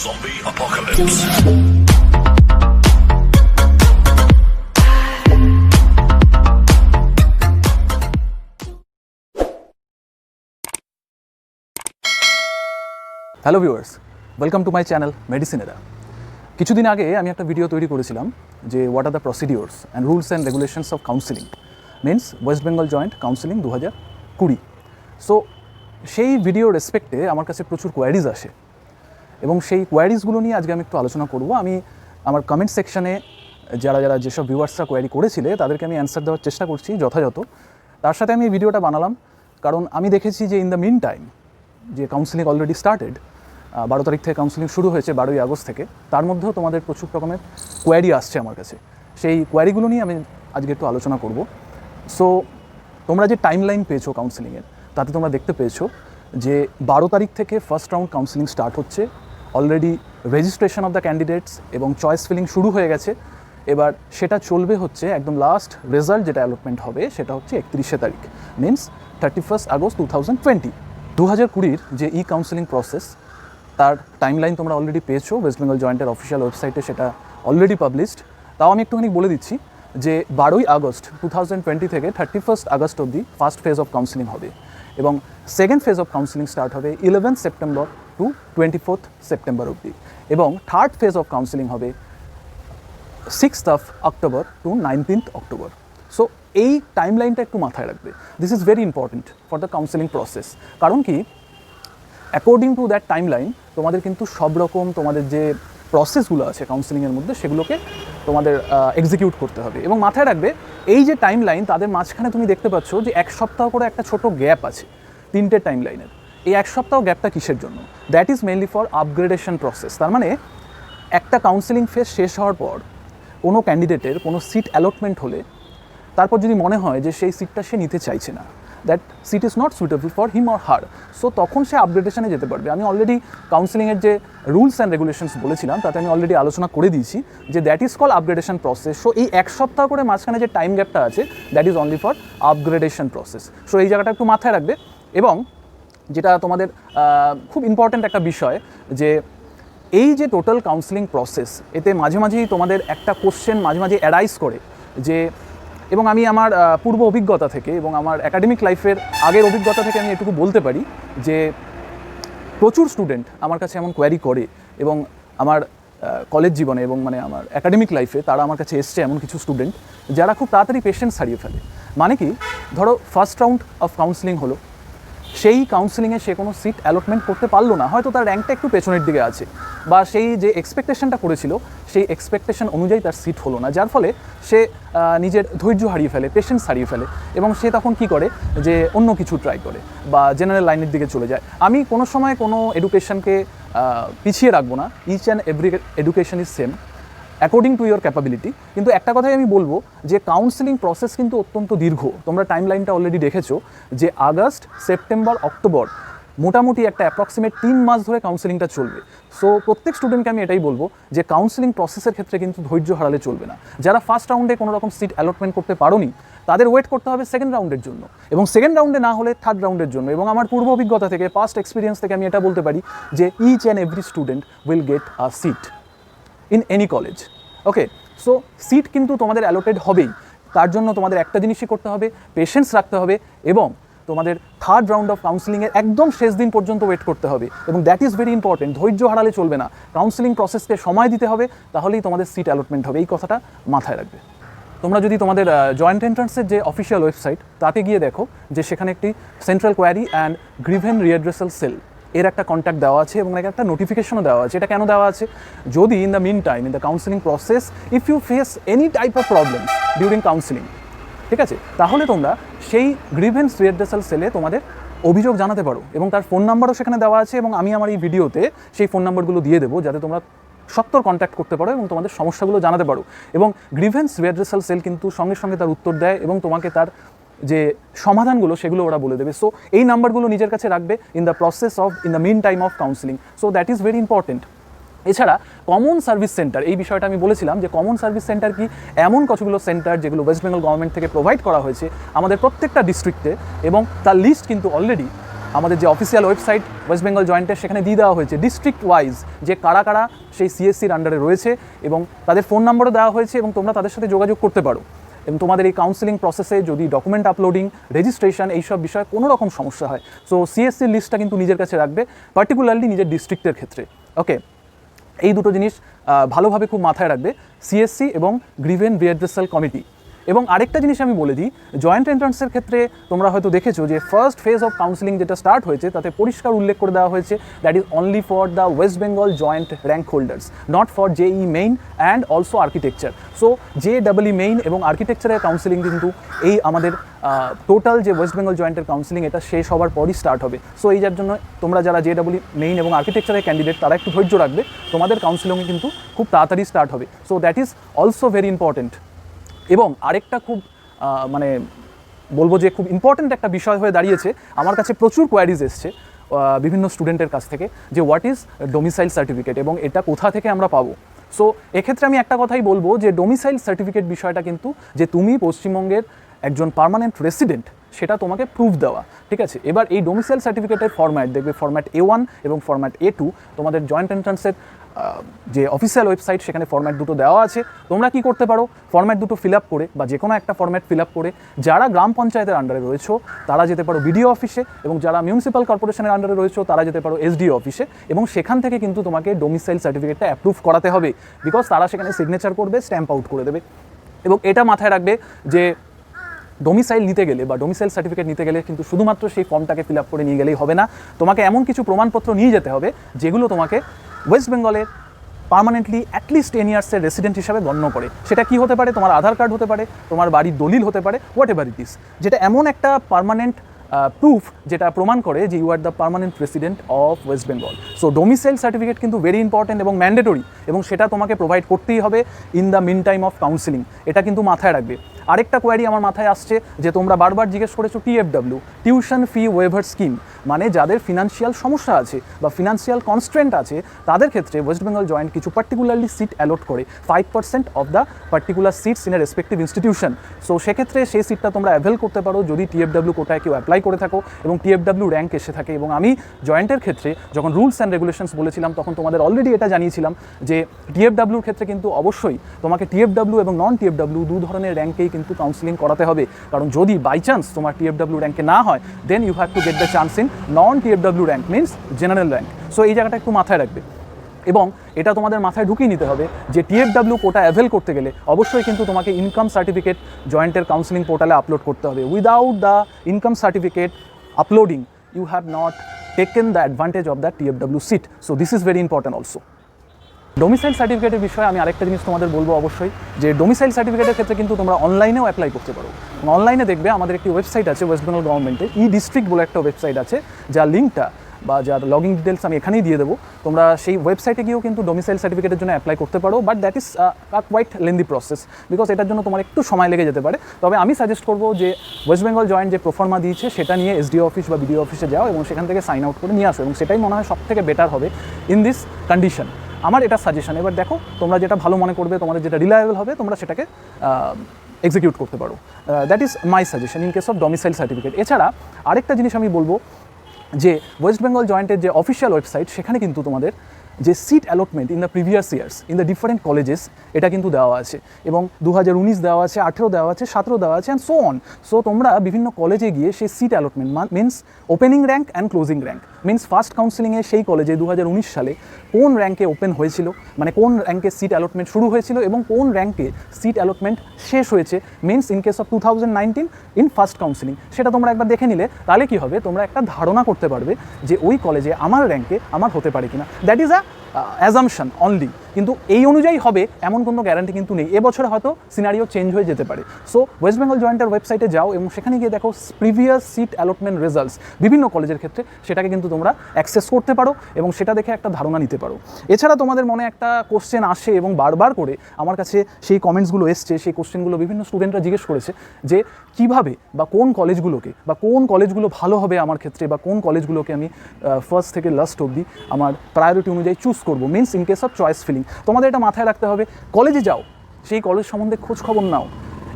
Zombie apocalypse. Hello viewers, welcome to my channel মেডিসিনেরা। কিছুদিন আগে আমি একটা ভিডিও তৈরি করেছিলাম যে what are the procedures and rules and regulations of counselling means West Bengal joint counselling 2020। So সেই ভিডিও রেসপেক্টে আমার কাছে প্রচুর কোয়ারিজ আসে এবং সেই কোয়ারিজগুলো নিয়ে আজকে আমি একটু আলোচনা করব। আমি আমার কমেন্ট সেকশানে যারা যেসব ভিউয়ার্সরা কোয়ারি করেছিলে তাদেরকে আমি অ্যান্সার দেওয়ার চেষ্টা করছি যথাযথ। তার সাথে আমি এই ভিডিওটা বানালাম কারণ আমি দেখেছি যে ইন দ্য মিন টাইম যে কাউন্সিলিং অলরেডি স্টার্টেড, 12 তারিখ থেকে কাউন্সিলিং শুরু হয়েছে 12ই আগস্ট থেকে। তার মধ্যেও তোমাদের প্রচুর রকমের কোয়ারি আসছে আমার কাছে। সেই কোয়ারিগুলো নিয়ে আমি আজকে একটু আলোচনা করব। সো তোমরা যে টাইম লাইন পেয়েছো কাউন্সিলিংয়ের, তাতে তোমরা দেখতে পেয়েছো যে 12 তারিখ থেকে ফার্স্ট রাউন্ড কাউন্সিলিং স্টার্ট হচ্ছে। Already registration of the candidates এবং চয়েস ফিলিং শুরু হয়ে গেছে। এবার সেটা চলবে হচ্ছে একদম লাস্ট রেজাল্ট যেটা অ্যালটমেন্ট হবে সেটা হচ্ছে 31শে তারিখ, মিনস 31 আগস্ট 2020। 2020 যে ই কাউন্সিলিং প্রসেস তার টাইমলাইন তোমরা অলরেডি পেয়েছো ওয়েস্ট বেঙ্গল জয়েন্টের অফিসিয়াল ওয়েবসাইটে, সেটা অলরেডি পাবলিশড। তাও আমি একটুখানি বলে দিচ্ছি যে 12ই আগস্ট 2020 থেকে 31 আগস্ট অবধি ফার্স্ট ফেজ অফ কাউন্সিলিং হবে এবং second phase of counselling start হবে 11 সেপ্টেম্বর টু 24 সেপ্টেম্বর অবধি এবং থার্ড ফেজ অফ কাউন্সিলিং হবে 6th October two 19th October. So এই টাইমলাইনটা একটু মাথায় রাখবে। This is very important for the counselling process. কারণ কি, অ্যাকর্ডিং টু দ্যাট টাইমলাইন তোমাদের কিন্তু সব রকম তোমাদের যে প্রসেসগুলো আছে কাউন্সিলিংয়ের মধ্যে সেগুলোকে তোমাদের এক্সিকিউট করতে হবে। এবং মাথায় রাখবে এই যে টাইমলাইন তাদের মাঝখানে তুমি দেখতে পাচ্ছ যে এক সপ্তাহ করে একটা ছোট গ্যাপ আছে তিনটে টাইমলাইনের। এই এক সপ্তাহ গ্যাপটা কিসের জন্য? That is mainly for upgradation process. তার মানে একটা কাউন্সিলিং ফেজ শেষ হওয়ার পর কোনো ক্যান্ডিডেটের কোনো সিট অ্যালটমেন্ট হলে তারপর যদি মনে হয় যে সেই সিটটা সে নিতে চাইছে না, that seat is not suitable for him or her, so তখন সে আপগ্রেডেশনে যেতে পারবে। আমি অলরেডি কাউন্সিলিংয়ের যে রুলস অ্যান্ড রেগুলেশনস বলেছিলাম তাতে আমি অলরেডি আলোচনা করে দিয়েছি যে that is call upgradation process. So এই এক সপ্তাহ করে মাঝখানে যে টাইম গ্যাপটা আছে that is only for upgradation process. So এই জায়গাটা একটু মাথায় রাখবে। এবং যেটা তোমাদের খুব ইম্পর্ট্যান্ট একটা বিষয় যে এই যে টোটাল কাউন্সিলিং প্রসেস, এতে মাঝে মাঝেই তোমাদের একটা কোশ্চেন মাঝে মাঝে অ্যারাইজ করে যে, এবং আমি আমার পূর্ব অভিজ্ঞতা থেকে এবং আমার একাডেমিক লাইফের আগের অভিজ্ঞতা থেকে আমি এটুকু বলতে পারি যে প্রচুর স্টুডেন্ট আমার কাছে এমন কোয়ারি করে এবং আমার কলেজ জীবনে এবং মানে আমার একাডেমিক লাইফে তারা আমার কাছে এসছে এমন কিছু স্টুডেন্ট যারা খুব তাড়াতাড়ি পেশেন্স হারিয়ে ফেলে। মানে কি, ধরো ফার্স্ট রাউন্ড অফ কাউন্সিলিং হলো, সেই কাউন্সিলিংয়ে সে কোনো সিট অ্যালটমেন্ট করতে পারলো না, হয়তো তার র্যাঙ্কটা একটু পেছনের দিকে আছে বা সেই যে এক্সপেকটেশনটা করেছিল সেই এক্সপেকটেশন অনুযায়ী তার সিট হলো না, যার ফলে সে নিজের ধৈর্য হারিয়ে ফেলে, পেশেন্স হারিয়ে ফেলে এবং সে তখন কি করে যে অন্য কিছু ট্রাই করে বা জেনারেল লাইনের দিকে চলে যায়। আমি কোনো সময় কোনো এডুকেশনকে পিছিয়ে রাখবো না, each and every education is same according to your capability. কিন্তু একটা কথাই আমি বলবো যে কাউন্সিলিং প্রসেস কিন্তু অত্যন্ত দীর্ঘ। তোমরা টাইম লাইনটা অলরেডি দেখেছো যে আগস্ট, সেপ্টেম্বর, অক্টোবর মোটামুটি একটা অ্যাপ্রক্সিমেট 3 মাস ধরে কাউন্সিলিংটা চলবে। সো প্রত্যেক স্টুডেন্টকে আমি এটাই বলবো যে কাউন্সিলিং প্রসেসের ক্ষেত্রে কিন্তু ধৈর্য হারালে চলবে না। যারা ফার্স্ট রাউন্ডে কোনো রকম সিট অ্যালটমেন্ট করতে পারোনি তাদের ওয়েট করতে হবে সেকেন্ড রাউন্ডের জন্য, এবং সেকেন্ড রাউন্ডে না হলে থার্ড রাউন্ডের জন্য। এবং আমার পূর্ব অভিজ্ঞতা থেকে, পাস্ট এক্সপিরিয়েন্স থেকে আমি এটা বলতে পারি যে each and every student will get a seat in any college. Okay, so seat কিন্তু তোমাদের অ্যালোটেড হবেই। তার জন্য তোমাদের একটা জিনিসই করতে হবে, পেশেন্স রাখতে হবে এবং তোমাদের থার্ড রাউন্ড অফ কাউন্সিলিংয়ের একদম শেষ দিন পর্যন্ত ওয়েট করতে হবে। এবং দ্যাট ইজ ভেরি ইম্পর্টেন্ট। ধৈর্য হারালে চলবে না, কাউন্সিলিং প্রসেসকে সময় দিতে হবে, তাহলেই তোমাদের সিট অ্যালটমেন্ট হবে। এই কথাটা মাথায় রাখবে। তোমরা যদি তোমাদের জয়েন্ট এন্ট্রান্সের যে অফিসিয়াল ওয়েবসাইট তাতে গিয়ে দেখো যে সেখানে একটি সেন্ট্রাল কোয়ারি অ্যান্ড গ্রিভেন রিঅ্যাড্রেসাল সেল এর একটা কন্ট্যাক্ট দেওয়া আছে এবং একটা নোটিফিকেশনও দেওয়া আছে। এটা কেন দেওয়া আছে? যদি in the meantime in the counselling process if you face any type of problems during counselling, ঠিক আছে, তাহলে তোমরা সেই গ্রিভেন্স রিঅ্যাড্রেসাল সেলে তোমাদের অভিযোগ জানাতে পারো এবং তার ফোন নাম্বারও সেখানে দেওয়া আছে। এবং আমি আমার এই ভিডিওতে সেই ফোন নাম্বারগুলো দিয়ে দেবো যাতে তোমরা সত্তর কন্ট্যাক্ট করতে পারো এবং তোমাদের সমস্যাগুলো জানাতে পারো। এবং গ্রিভেন্স রিঅ্যাড্রেসাল সেল কিন্তু সঙ্গে সঙ্গে তার উত্তর দেয় এবং তোমাকে তার যে সমাধানগুলো সেগুলো ওরা বলে দেবে। সো এই নাম্বারগুলো নিজের কাছে রাখবে in the process of in the meantime of counselling. So that is very important. এছাড়া কমন সার্ভিস সেন্টার, এই বিষয়টা আমি বলেছিলাম যে কমন সার্ভিস সেন্টার কি, এমন কতগুলো সেন্টার যেগুলো ওয়েস্ট বেঙ্গল গভর্নমেন্ট থেকে প্রোভাইড করা হয়েছে আমাদের প্রত্যেকটা ডিস্ট্রিক্টে, এবং তার লিস্ট কিন্তু অলরেডি আমাদের যে অফিসিয়াল ওয়েবসাইট ওয়েস্ট বেঙ্গল জয়েন্টের, সেখানে দিয়ে দেওয়া হয়েছে ডিস্ট্রিক্ট ওয়াইজ যে কারা কারা সেই সিএসসির আন্ডারে রয়েছে এবং তাদের ফোন নাম্বারও দেওয়া হয়েছে এবং তোমরা তাদের সাথে যোগাযোগ করতে পারো। এবং তোমাদের এই কাউন্সেলিং প্রসেসে যদি ডকুমেন্ট আপলোডিং, রেজিস্ট্রেশন এইসব বিষয়ে কোনো রকম সমস্যা হয়, সো সিএসসির লিস্টটা কিন্তু নিজের কাছে রাখবে, পার্টিকুলারলি নিজের ডিস্ট্রিক্টের ক্ষেত্রে। ওকে, এই দুটো জিনিস ভালোভাবে খুব মাথায় রাখবে, সিএসসি এবং গ্রিভেন্স রিড্রেসাল কমিটি। এবং আরেকটা জিনিস আমি বলে দিই, জয়েন্ট এন্ট্রান্সের ক্ষেত্রে তোমরা হয়তো দেখেছো যে ফার্স্ট ফেজ অফ কাউন্সেলিং যেটা স্টার্ট হয়েছে তাতে পরিষ্কার উল্লেখ করে দেওয়া হয়েছে that is only for the West Bengal joint rank holders, not for JEE Main and also architecture. So JEE Main এবং আর্কিটেকচারের কাউন্সেলিং কিন্তু এই আমাদের টোটাল যে ওয়েস্ট বেঙ্গল জয়েন্টের কাউন্সেলিং এটা শেষ হওয়ার পরই স্টার্ট হবে। সো এই যার জন্য তোমরা যারা জেই মেইন এবং আর্কিটেকচারের ক্যান্ডিডেট তারা একটু ধৈর্য রাখবে, তোমাদের কাউন্সেলিংয়ে কিন্তু খুব তাড়াতাড়ি স্টার্ট হবে। So that is also very important. এবং আরেকটা খুব মানে বলবো যে খুব ইম্পর্ট্যান্ট একটা বিষয় হয়ে দাঁড়িয়েছে, আমার কাছে প্রচুর কোয়ারিজ এসছে বিভিন্ন স্টুডেন্টের কাছ থেকে যে হোয়াট ইজ ডোমিসাইল সার্টিফিকেট এবং এটা কোথা থেকে আমরা পাবো। সো এক্ষেত্রে আমি একটা কথাই বলবো যে ডোমিসাইল সার্টিফিকেট বিষয়টা কিন্তু যে তুমি পশ্চিমবঙ্গের একজন পার্মানেন্ট রেসিডেন্ট সেটা তোমাকে প্রুফ দেওয়া, ঠিক আছে। এবার এই ডোমিসাইল সার্টিফিকেটের ফরম্যাট দেখবে, ফরম্যাট A1 এবং ফরম্যাট A2, তোমাদের জয়েন্ট এন্ট্রান্সের যে অফিসিয়াল ওয়েবসাইট সেখানে ফরম্যাট দুটো দেওয়া আছে। তোমরা কি করতে পারো, ফরম্যাট দুটো ফিল আপ করে বা যে কোনো একটা ফরম্যাট ফিল আপ করে যারা গ্রাম পঞ্চায়েতের আন্ডারে রয়েছো তারা যেতে পারো বিডিও অফিসে, এবং যারা মিউনিসিপ্যাল কর্পোরেশনের আন্ডারে রয়েছো তারা যেতে পারো এসডিও অফিসে, এবং সেখান থেকে কিন্তু তোমাকে ডোমিসাইল সার্টিফিকেটটা অ্যাপ্রুভ করাতে হবে, বিকজ তারা সেখানে সিগনেচার করবে, স্ট্যাম্প আউট করে দেবে। এবং এটা মাথায় রাখবে যে ডোমিসাইল নিতে গেলে বা ডোমিসাইল সার্টিফিকেট নিতে গেলে কিন্তু শুধুমাত্র সেই ফর্মটাকে ফিল আপ করে নিয়ে গেলেই হবে না, তোমাকে এমন কিছু প্রমাণপত্র নিয়ে যেতে হবে যেগুলো তোমাকে ওয়েস্ট বেঙ্গলের পার্মানেন্টলি অ্যাটলিস্ট 10 ইয়ার্সের রেসিডেন্ট হিসাবে গণ্য করে। সেটা কি হতে পারে, তোমার আধার কার্ড হতে পারে, তোমার বাড়ির দলিল হতে পারে, হোয়াট এভার ইট ইস, যেটা এমন একটা পার্মানেন্ট প্রুফ যেটা প্রমাণ করে যে you are the permanent resident of West Bengal. So domicile certificate কিন্তু ভেরি ইম্পর্টেন্ট এবং ম্যান্ডেটরি, এবং সেটা তোমাকে প্রোভাইড করতেই হবে in the meantime of counselling. এটা কিন্তু মাথায় রাখবে। আরেকটা কোয়ারি আমার মাথায় আসছে যে তোমরা বারবার জিজ্ঞেস করেছো TFW, tuition fee waiver scheme, মানে যাদের ফিনান্সিয়াল সমস্যা আছে বা ফিনান্সিয়াল কনস্ট্রেন্ট আছে তাদের ক্ষেত্রে ওয়েস্ট বেঙ্গল জয়েন্ট কিছু পার্টিকুলারলি সিট অ্যালট করে 5% of the particular seats in a respective institution. So সেক্ষেত্রে সেই সিটটা তোমরা অ্যাভেল করতে পারো যদি TFW কোটায় কেউ অ্যাপ্লাই করে থাকো এবং TFW র্যাঙ্ক এসে থাকে। এবং আমি জয়েন্টের ক্ষেত্রে যখন রুলস অ্যান্ড রেগুলেশনস বলেছিলাম তখন তোমাদের অলরেডি এটা জানিয়েছিলাম যে TFWর ক্ষেত্রে কিন্তু অবশ্যই তোমাকে TFW এবং নন TFW দু ধরনের র্যাঙ্কেই কিন্তু কাউন্সেলিং করাতে হবে, কারণ যদি বাই চান্স তোমার TFW র্যাঙ্কে না হয় then you have to get the chance in non TFW rank, means general rank. So এই জায়গাটা একটু মাথায় রাখবে এবং এটা তোমাদের মাথায় ঢুকিয়ে নিতে হবে যে TFW কোটা অ্যাভেল করতে গেলে অবশ্যই কিন্তু তোমাকে ইনকাম সার্টিফিকেট জয়েন্টের কাউন্সেলিং পোর্টালে আপলোড করতে হবে। Without the income certificate uploading you have not taken the advantage of that TFW seat. So this is very important also. Domicile সার্টিফিকেটের বিষয়ে আমি আরেকটা জিনিস তোমাদের বলবো অবশ্যই, যে ডোমিসাইল সার্টিফিকেটের ক্ষেত্রে কিন্তু তোমরা অনলাইনেও অ্যাপ্লাই করতে পারো। অনলাইনে দেখবে আমাদের একটি ওয়েবসাইট আছে ওয়েস্ট বেঙ্গল গভর্নমেন্টের, ডিস্ট্রিক্ট বলে একটা ওয়েবসাইট আছে, যার লিঙ্কটা বা যার লগইন ডিটেলস আমি এখানেই দিয়ে দেবো। তোমরা সেই ওয়েবসাইটে গিয়েও কিন্তু ডোমিসাইল সার্টিফিকেটের জন্য অ্যাপ্লাই করতে পারো, but that is quite lengthy process, because এটার জন্য তোমার একটু সময় লেগে যেতে পারে। তবে আমি সাজেস্ট করবো যে ওয়েস্ট বেঙ্গল জয়েন্ট যে প্রোফর্মা দিয়েছে সেটা নিয়ে এসডিও অফিস বা বিডিও অফিসে যাও এবং সেখান থেকে সাইন আউট করে নিয়ে আসো, এবং সেটাই মনে হয় সব থেকে বেটার হবে ইন দিস কন্ডিশন। আমার এটা সাজেশন। এবার দেখো তোমরা যেটা ভালো মনে করবে, তোমাদের যেটা রিলায়েবল হবে তোমরা সেটাকে এক্সিকিউট করতে পারো। That is my suggestion in case of domicile certificate. এছাড়া আরেকটা জিনিস আমি বলবো যে ওয়েস্ট বেঙ্গল জয়েন্টের যে অফিসিয়াল ওয়েবসাইট সেখানে কিন্তু তোমাদের যে seat allotment in the previous years in the different colleges এটা কিন্তু দেওয়া আছে, এবং 2019 দেওয়া আছে, 18 দেওয়া আছে, 17 দেওয়া আছে অ্যান্ড সো অন। সো তোমরা বিভিন্ন কলেজে গিয়ে সেই seat allotment means opening rank and closing rank, means first কাউন্সেলিংয়ে সেই কলেজে 2019 সালে কোন র্যাঙ্কে ওপেন হয়েছিল, মানে কোন র্যাঙ্কে সিট অ্যালটমেন্ট শুরু হয়েছিল এবং কোন র্যাঙ্কে সিট অ্যালটমেন্ট শেষ হয়েছে, means in case of 2019 in first counselling, সেটা তোমরা একবার দেখে নিলে তাহলে কী হবে, তোমরা একটা ধারণা করতে পারবে যে ওই কলেজে আমার র্যাঙ্কে আমার হতে পারে কিনা। দ্যাট ইজ অ্যাজাম্পশন অনলি, কিন্তু এই অনুযায়ী হবে এমন কোনো গ্যারান্টি কিন্তু নেই। এবছরে হয়তো সিনারিও চেঞ্জ হয়ে যেতে পারে। সো ওয়েস্ট বেঙ্গল জয়েন্টের ওয়েবসাইটে যাও এবং সেখানে গিয়ে দেখো প্রিভিয়াস সিট অ্যালটমেন্ট রেজাল্টস বিভিন্ন কলেজের ক্ষেত্রে, সেটাকে কিন্তু তোমরা অ্যাক্সেস করতে পারো এবং সেটা দেখে একটা ধারণা নিতে পারো। এছাড়া তোমাদের মনে একটা কোশ্চেন আসে এবং বারবার করে আমার কাছে সেই কমেন্টসগুলো এসছে, সেই কোশ্চেনগুলো বিভিন্ন স্টুডেন্টরা জিজ্ঞেস করেছে যে কীভাবে বা কোন কলেজগুলোকে বা কোন কলেজগুলো ভালো হবে আমার ক্ষেত্রে, বা কোন কলেজগুলোকে আমি ফার্স্ট থেকে লাস্ট অবধি আমার প্রায়োরিটি অনুযায়ী চুজ করবো, means in case of choice filling. তোমাদের এটা মাথায় রাখতে হবে, কলেজে যাও, সেই কলেজ সম্বন্ধে খোঁজ খবর নাও,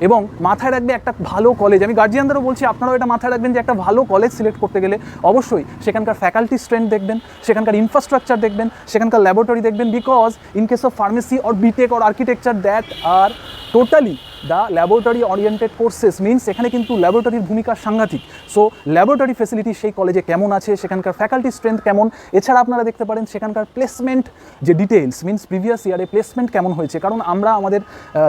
এবং মাথায় রাখবে একটা ভালো কলেজ, আমি গার্জিয়ানদেরও বলছি আপনারাও এটা মাথায় রাখবেন যে একটা ভালো কলেজ সিলেক্ট করতে গেলে অবশ্যই সেখানকার ফ্যাকাল্টি স্ট্রেংথ দেখবেন, সেখানকার ইনফ্রাস্ট্রাকচার দেখবেন, সেখানকার ল্যাবরেটরি দেখবেন, because in case of pharmacy or B Tech or architecture that are totally the laboratory oriented courses means এখানে কিন্তু ল্যাবরেটরির ভূমিকা সাংঘাতিক। সো ল্যাবরেটরি ফেসিলিটি সেই কলেজে কেমন আছে, সেখানকার ফ্যাকাল্টি স্ট্রেংথ কেমন, এছাড়া আপনারা দেখতে পারেন সেখানকার প্লেসমেন্ট যে ডিটেলস মিনস প্রিভিয়াস ইয়ারে প্লেসমেন্ট কেমন হয়েছে। কারণ আমরা আমাদের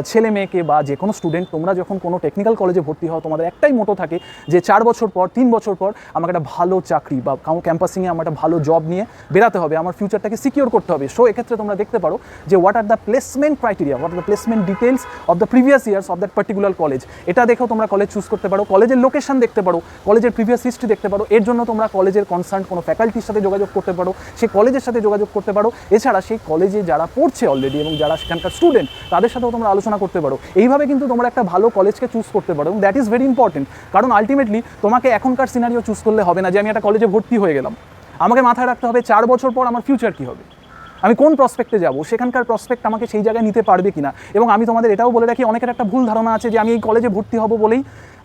ছেলে মেয়েকে বা যে কোনো স্টুডেন্ট তোমরা যখন কোনো টেকনিক্যাল কলেজে ভর্তি হও তোমাদের একটাই মোটো থাকে যে 4 বছর পর 3 বছর পর আমাকে একটা ভালো চাকরি বা ক্যাম্পাসিংয়ে আমার একটা ভালো জব নিয়ে বেরাতে হবে, আমার ফিউচারটাকে সিকিওর করতে হবে। সো এক্ষেত্রে তোমরা দেখতে পারো যে what are the placement criteria, what are the placement details of the previous years of that particular college. এটা দেখেও তোমরা কলেজ চুজ করতে পারো, কলেজের লোকেশন দেখতে পারো, কলেজের প্রিভিয়াস হিস্ট্রি দেখতে পারো। এর জন্য তোমরা কলেজের কনসার্ন কোনো ফ্যাকাল্টির সাথে যোগাযোগ করতে পারো, সেই কলেজের সাথে যোগাযোগ করতে পারো। এছাড়া সেই কলেজে যারা পড়ছে অলরেডি এবং যারা সেখানকার স্টুডেন্ট তাদের সাথেও তোমরা আলোচনা করতে পারো। এইভাবে কিন্তু তোমরা একটা ভালো কলেজকে চুজ করতে পারো এবং দ্যাট ইজ ভেরি ইম্পর্টেন্ট। কারণ আলটিমেটলি তোমাকে এখনকার সিনারিও চুজ করলে হবে না যে আমি একটা কলেজে ভর্তি হয়ে গেলাম, আমাকে মাথায় রাখতে হবে 4 বছর পর আমার ফিউচার কী হবে, আমি কোন প্রসপেক্টে যাব, সেখানকার প্রসপেক্ট আমাকে সেই জায়গায় নিতে পারবে কিনা। এবং আমি তোমাদের এটাও বলে রাখি, অনেকের একটা ভুল ধারণা আছে যে আমি এই কলেজে ভর্তি হব বলেই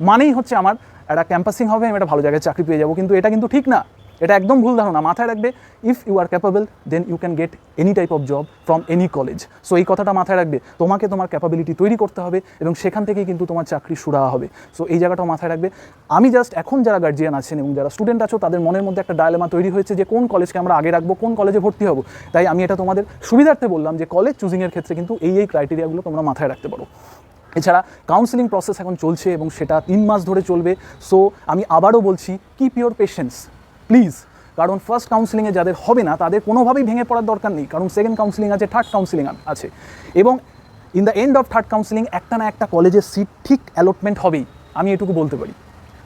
মানেই হচ্ছে আমার একটা ক্যাম্পাসিং হবে, আমি একটা ভালো জায়গায় চাকরি পেয়ে যাবো, কিন্তু এটা কিন্তু ঠিক না, এটা একদম ভুল ধারণা। মাথায় রাখবে if you are capable then you can get any type of job from any college. So এই কথাটা মাথায় রাখবে, তোমাকে তোমার ক্যাপাবিলিটি তৈরি করতে হবে এবং সেখান থেকেই কিন্তু তোমার চাকরি সুরাহা হবে। সো এই জায়গাটাও মাথায় রাখবে। আমি জাস্ট এখন যারা গার্জিয়ান আছেন এবং যারা স্টুডেন্ট আছো তাদের মনের মধ্যে একটা ডায়লেমা তৈরি হয়েছে যে কোন কলেজকে আমরা আগে রাখবো, কোন কলেজে ভর্তি হবো। তাই আমি এটা তোমাদের সুবিধার্থে বললাম যে কলেজ চুজিংয়ের ক্ষেত্রে কিন্তু এই ক্রাইটেরিয়াগুলো তোমরা মাথায় রাখতে পারো। এছাড়া কাউন্সেলিং প্রসেস এখন চলছে এবং সেটা 3 মাস ধরে চলবে। সো আমি আবারও বলছি কিপ ইউর পেশেন্স প্লিজ, কারণ ফার্স্ট কাউন্সেলিংয়ে যাদের হবে না তাদের কোনোভাবেই ভেঙে পড়ার দরকার নেই, কারণ সেকেন্ড কাউন্সেলিং আছে, থার্ড কাউন্সেলিং আছে এবং in the end of third counselling একটা না একটা কলেজের সিট ঠিক অ্যালটমেন্ট হবেই, আমি এটুকু বলতে পারি।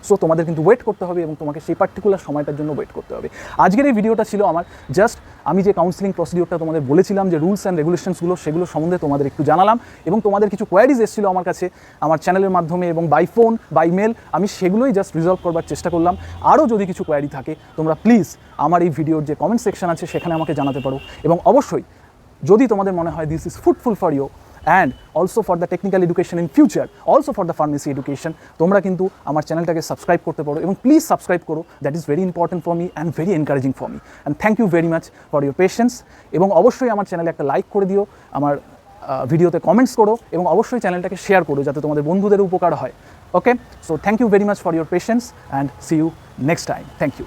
সো তোমাদের কিন্তু ওয়েট করতে হবে এবং তোমাকে সেই পার্টিকুলার সময়টার জন্য ওয়েট করতে হবে। আজকের এই ভিডিওটা ছিল আমার জাস্ট আমি যে কাউন্সেলিং প্রসিডিওরটা তোমাদের বলেছিলাম যে রুলস অ্যান্ড রেগুলেশনসগুলো সেগুলো সম্বন্ধে তোমাদের একটু জানালাম এবং তোমাদের কিছু কোয়ারিজ এসেছিলো আমার কাছে আমার চ্যানেলের মাধ্যমে এবং বাই ফোন বাই মেল, আমি সেগুলোই জাস্ট রিজলভ করবার চেষ্টা করলাম। আরও যদি কিছু কোয়ারি থাকে তোমরা প্লিজ আমার এই ভিডিওর যে কমেন্ট সেকশন আছে সেখানে আমাকে জানাতে পারো এবং অবশ্যই যদি তোমাদের মনে হয় this is fruitful for you and also for the technical education in future, also for the pharmacy education, তোমরা কিন্তু আমার চ্যানেলটাকে সাবস্ক্রাইব করতে পারো এবং প্লিজ সাবস্ক্রাইব করো, that is very important for me and very encouraging for me and thank you very much for your patience. এবং অবশ্যই আমার চ্যানেলে একটা লাইক করে দিও, আমার ভিডিওতে কমেন্টস করো এবং অবশ্যই চ্যানেলটাকে শেয়ার করো যাতে তোমাদের বন্ধুদের উপকার হয়। Okay, so thank you very much for your patience and see you next time. Thank you.